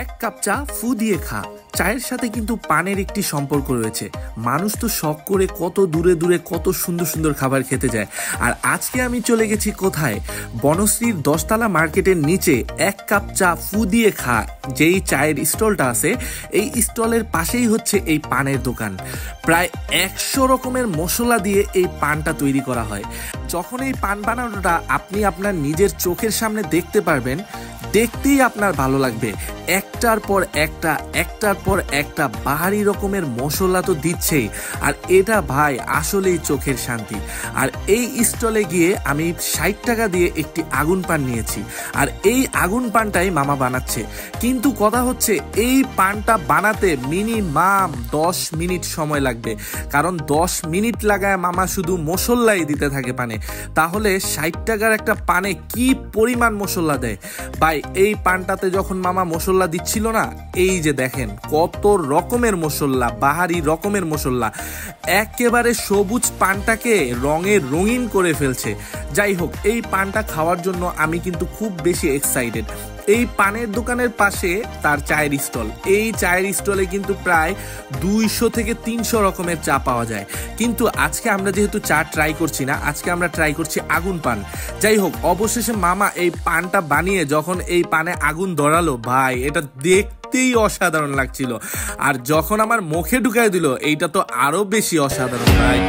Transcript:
এক কাপ চা ফু দিয়ে খা। চায়ের সাথে কিন্তু পানের একটি সম্পর্ক রয়েছে। মানুষ তো শখ করে কত দূরে দূরে কত সুন্দর সুন্দর খাবার খেতে যায়। আর আজকে আমি চলে গেছি কোথায়? বনশ্রীর 10তলা মার্কেটের নিচে এক কাপ চা ফু দিয়ে খা যেই চায়ের স্টলটা আছে, এই স্টলের পাশেই হচ্ছে এই পানের দোকান। প্রায় 100 রকমের মশলা দিয়ে এই পানটা তৈরি করা হয়। যখন এই পান বানানোটা আপনি আপনার নিজের চোখের সামনে দেখতে পারবেন, দেখতেই আপনার ভালো লাগবে। একটার পর একটা বাহারি রকমের মশলা তো দিচ্ছেই, আর এটা ভাই আসলেই চোখের শান্তি। আর এই স্টলে গিয়ে আমি 60 টাকা দিয়ে একটি আগুন পান নিয়েছি, আর এই আগুন পানটাই মামা বানাচ্ছে। কিন্তু কথা হচ্ছে এই পানটা বানাতে মিনিমাম 10 মিনিট সময় লাগবে, কারণ 10 মিনিট লাগায় মামা শুধু মশলাই দিতে থাকে পানে। তাহলে 60 টাকার একটা পানে কি পরিমাণ মশলা দেয় ভাই। এই পানটাতে যখন মামা মশলা দিচ্ছিল না, এই যে দেখেন কত রকমের মশলা, বাহারি রকমের মশলা, একেবারে সবুজ পানটাকে রঙে রঙিন করে ফেলছে। যাই হোক, এই পানটা খাওয়ার জন্য আমি কিন্তু খুব বেশি এক্সাইটেড। এই পানের দোকানের পাশে তার চায়ের স্টল। এই চায়ের স্টলে কিন্তু প্রায় 200 থেকে 300 রকমের চা পাওয়া যায়। কিন্তু আজকে আমরা যেহেতু চা ট্রাই করছি না, আজকে আমরা ট্রাই করছি আগুন পান। যাই হোক, অবশেষে মামা এই পানটা বানিয়ে যখন এই পানে আগুন ধরালো, ভাই এটা দেখতেই অসাধারণ লাগছিল। আর যখন আমার মুখে ঢুকাই দিল, এইটা তো আরো বেশি অসাধারণ ভাই।